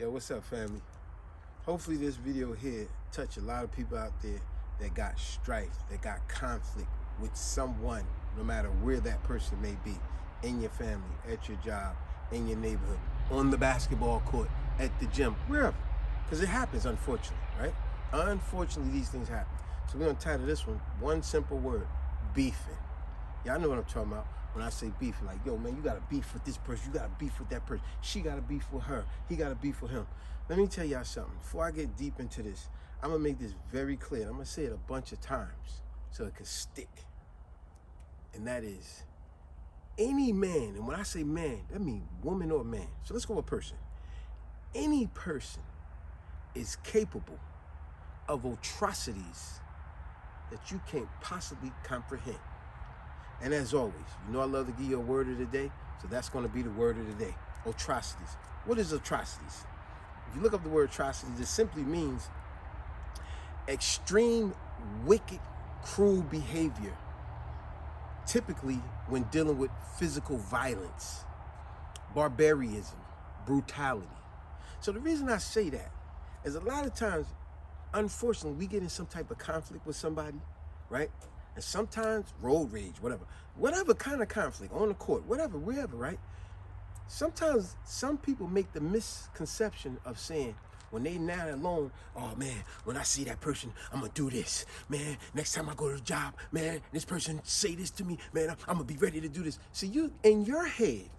Yo, what's up, family? Hopefully this video here touch a lot of people out there that got strife, that got conflict with someone, no matter where that person may be, in your family, at your job, in your neighborhood, on the basketball court, at the gym, wherever. Because it happens, unfortunately, right? Unfortunately, these things happen. So we're gonna title this one simple word: beefing. Y'all know what I'm talking about. When I say beefing, like, yo, man, you got to beef with this person. You got to beef with that person. She got to beef with her. He got to beef with him. Let me tell y'all something. Before I get deep into this, I'm going to make this very clear. I'm going to say it a bunch of times so it can stick. And that is, any man, and when I say man, that means woman or man. So let's go with person. Any person is capable of atrocities that you can't possibly comprehend. And as always, you know I love to give you a word of the day, so that's going to be the word of the day: atrocities. What is atrocities? If you look up the word atrocities, it simply means extreme, wicked, cruel behavior, typically when dealing with physical violence, barbarism, brutality. So the reason I say that is a lot of times, unfortunately, we get in some type of conflict with somebody, right? And sometimes road rage, whatever kind of conflict, on the court, whatever, wherever, right? Sometimes some people make the misconception of saying, when they now alone, oh man, when I see that person, I'm gonna do this. Man, next time I go to the job, man, this person say this to me, man, I'm gonna be ready to do this. See, you, in your head,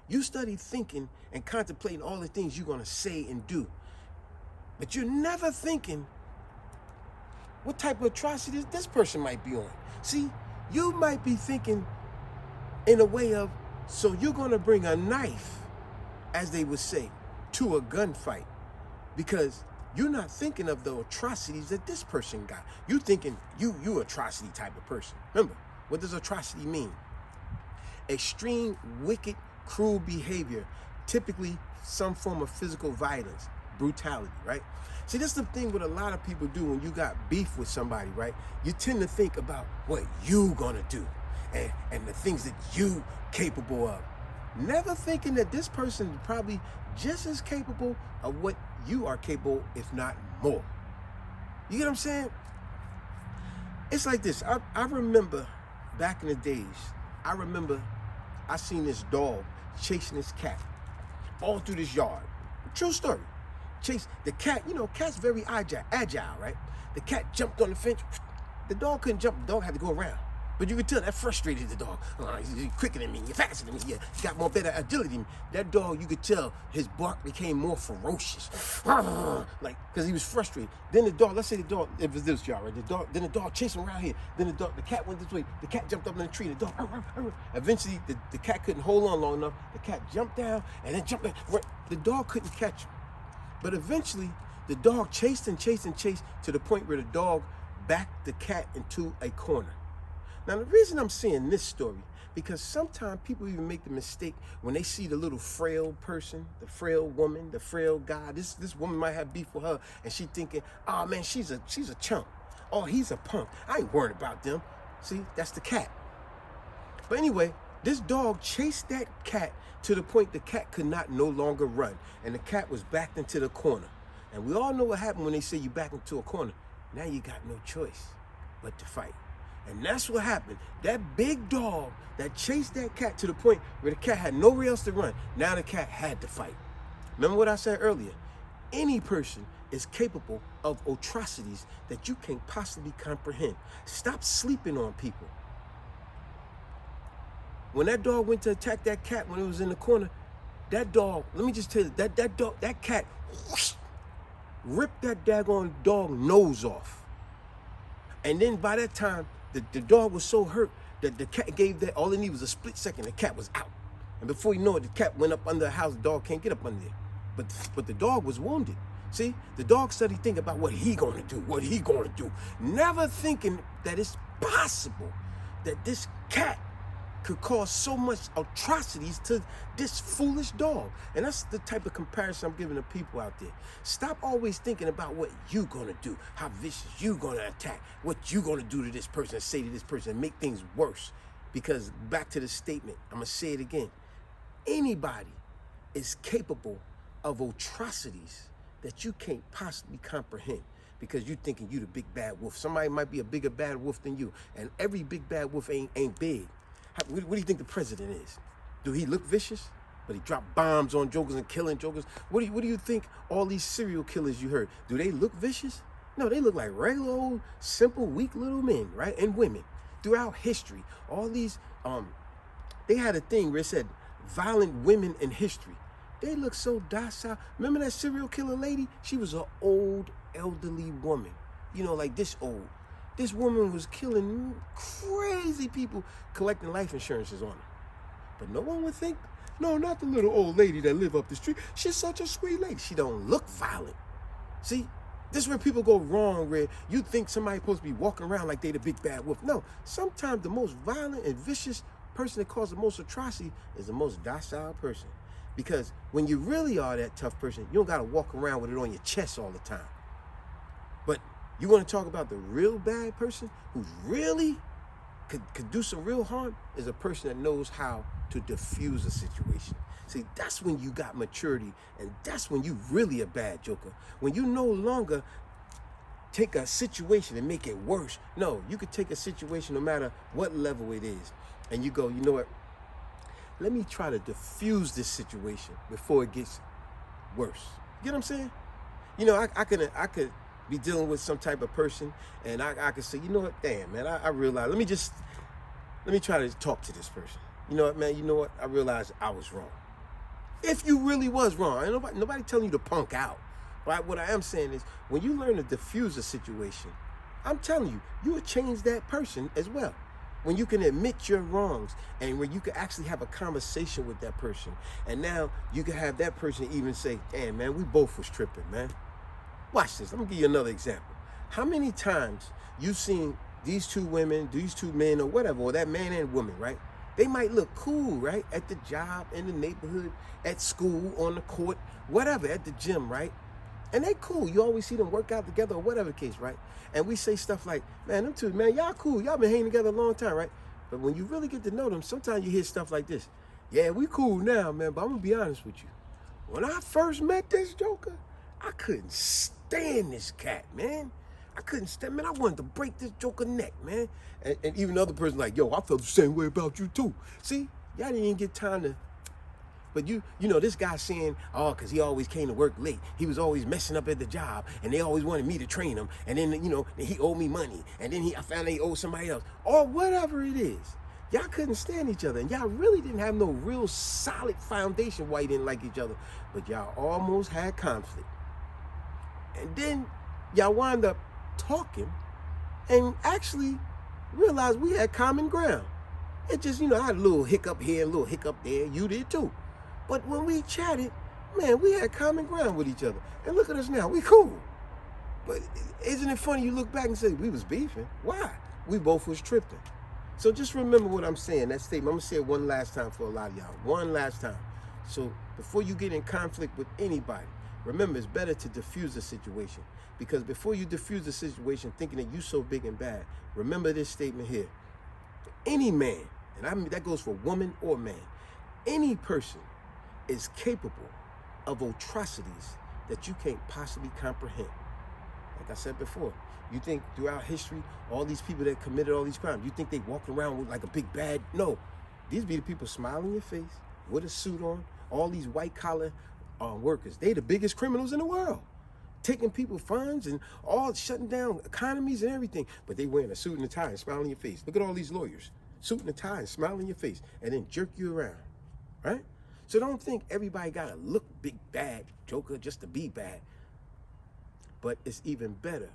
you study thinking and contemplating all the things you're gonna say and do. But you're never thinking what type of atrocities this person might be on. See, you might be thinking in a way of, so you're gonna bring a knife, as they would say, to a gunfight, because you're not thinking of the atrocities that this person got. You thinking you atrocity type of person. Remember, what does atrocity mean? Extreme, wicked, cruel behavior, typically some form of physical violence, brutality, right? See, this is the thing what a lot of people do when you got beef with somebody, right? You tend to think about what you gonna do and the things that you capable of. Never thinking that this person is probably just as capable of what you are capable, if not more. You get what I'm saying? It's like this. I remember back in the days, I seen this dog chasing this cat all through this yard. True story. Chase the cat, you know, cat's very agile, right? The cat jumped on the fence. The dog couldn't jump, the dog had to go around. But you could tell that frustrated the dog. He's quicker than me, you're faster than me, he got more better agility than me. That dog, you could tell his bark became more ferocious. Like, because he was frustrated. Then the dog, let's say the dog, it was this yard, right? Then the dog chased him around here. Then the cat went this way. The cat jumped up in the tree. The dog, eventually the cat couldn't hold on long enough. The cat jumped down and then jumped back. The dog couldn't catch him. But eventually, the dog chased and chased and chased to the point where the dog backed the cat into a corner. Now, the reason I'm saying this story, because sometimes people even make the mistake when they see the little frail person, the frail woman, the frail guy. This woman might have beef with her, and she thinking, oh man, she's a chump. Oh, he's a punk. I ain't worried about them. See, that's the cat. But anyway, this dog chased that cat to the point the cat could not no longer run. And the cat was backed into the corner. And we all know what happened when they say you back into a corner. Now you got no choice but to fight. And that's what happened. That big dog that chased that cat to the point where the cat had nowhere else to run. Now the cat had to fight. Remember what I said earlier? Any person is capable of atrocities that you can't possibly comprehend. Stop sleeping on people. When that dog went to attack that cat when it was in the corner, that dog, let me just tell you, that cat whoosh, ripped that daggone dog nose off. And then by that time, the dog was so hurt that the cat gave that, all it needed was a split second, the cat was out. And before you know it, the cat went up under the house, the dog can't get up under there. But the dog was wounded. See, the dog started thinking about what he gonna do, never thinking that it's possible that this cat could cause so much atrocities to this foolish dog. And that's the type of comparison I'm giving to people out there. Stop always thinking about what you gonna do, how vicious you gonna attack, what you gonna do to this person, say to this person, and make things worse. Because back to the statement, I'm gonna say it again. Anybody is capable of atrocities that you can't possibly comprehend because you thinking you the big bad wolf. Somebody might be a bigger bad wolf than you, and every big bad wolf ain't big. What do you think the president is? Do he look vicious? But he dropped bombs on jokers and killing jokers. What do you think all these serial killers you heard, do they look vicious? No, they look like regular old, simple, weak little men, right? And women. Throughout history, all these, they had a thing where it said violent women in history. They look so docile. Remember that serial killer lady? She was an old, elderly woman. You know, like this old. This woman was killing crazy people, collecting life insurances on her. But no one would think, no, not the little old lady that live up the street. She's such a sweet lady. She don't look violent. See, this is where people go wrong, where you think somebody's supposed to be walking around like they the big bad wolf. No, sometimes the most violent and vicious person that causes the most atrocity is the most docile person. Because when you really are that tough person, you don't got to walk around with it on your chest all the time. But you want to talk about the real bad person who's really could do some real harm, is a person that knows how to diffuse a situation. See, that's when you got maturity, and that's when you really a bad joker. When you no longer take a situation and make it worse. No, you could take a situation no matter what level it is, and you go, you know what? Let me try to diffuse this situation before it gets worse. You get what I'm saying? You know, I could be dealing with some type of person, and I could say, you know what, damn, man, I realize, let me try to talk to this person. You know what, man, you know what, I realized I was wrong. If you really was wrong, ain't nobody telling you to punk out. Right? What I am saying is, when you learn to diffuse a situation, I'm telling you, you will change that person as well. When you can admit your wrongs, and when you can actually have a conversation with that person, and now you can have that person even say, damn, man, we both was tripping, man. Watch this. Let me give you another example. How many times you've seen these two women, these two men, or whatever, or that man and woman, right? They might look cool, right? At the job, in the neighborhood, at school, on the court, whatever, at the gym, right? And they cool. You always see them work out together or whatever the case, right? And we say stuff like, man, them two, man, y'all cool. Y'all been hanging together a long time, right? But when you really get to know them, sometimes you hear stuff like this. Yeah, we cool now, man, but I'm going to be honest with you. When I first met this joker, I couldn't stand this cat, man. I couldn't stand, man. I wanted to break this joker neck, man. And even the other person like, yo, I felt the same way about you too. See, y'all didn't even get time to. But you know, this guy saying, oh, because he always came to work late. He was always messing up at the job, and they always wanted me to train him. And then, you know, he owed me money. And then I found he owed somebody else. Or whatever it is. Y'all couldn't stand each other. And y'all really didn't have no real solid foundation why you didn't like each other. But y'all almost had conflict. And then y'all wind up talking and actually realized we had common ground. It just, you know, I had a little hiccup here, a little hiccup there. You did too. But when we chatted, man, we had common ground with each other. And look at us now, we cool. But isn't it funny you look back and say, we was beefing? Why? We both was tripping. So just remember what I'm saying, that statement. I'm going to say it one last time for a lot of y'all. One last time. So before you get in conflict with anybody, remember, it's better to diffuse the situation. Because before you diffuse the situation thinking that you so big and bad, remember this statement here. Any man, and I mean that goes for woman or man, any person is capable of atrocities that you can't possibly comprehend. Like I said before, you think throughout history, all these people that committed all these crimes, you think they walked around with like a big bad? No, these be the people smiling in your face with a suit on, all these white collar workers. They the biggest criminals in the world, taking people funds and all, shutting down economies and everything. But they wearing a suit and a tie and smiling in your face. Look at all these lawyers, suit and a tie and smiling in your face, and then jerk you around, right? So don't think everybody gotta look big bad joker just to be bad. But it's even better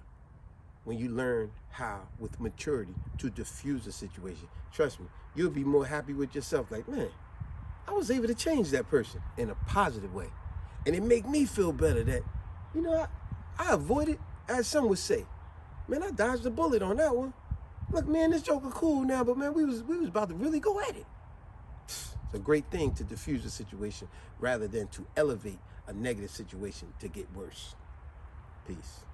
when you learn how, with maturity, to diffuse a situation. Trust me, you'll be more happy with yourself. Like, man, I was able to change that person in a positive way. And it make me feel better that, you know, I avoided, as some would say. Man, I dodged a bullet on that one. Look, man, this joker cool now, but man, we was about to really go at it. It's a great thing to diffuse a situation rather than to elevate a negative situation to get worse. Peace.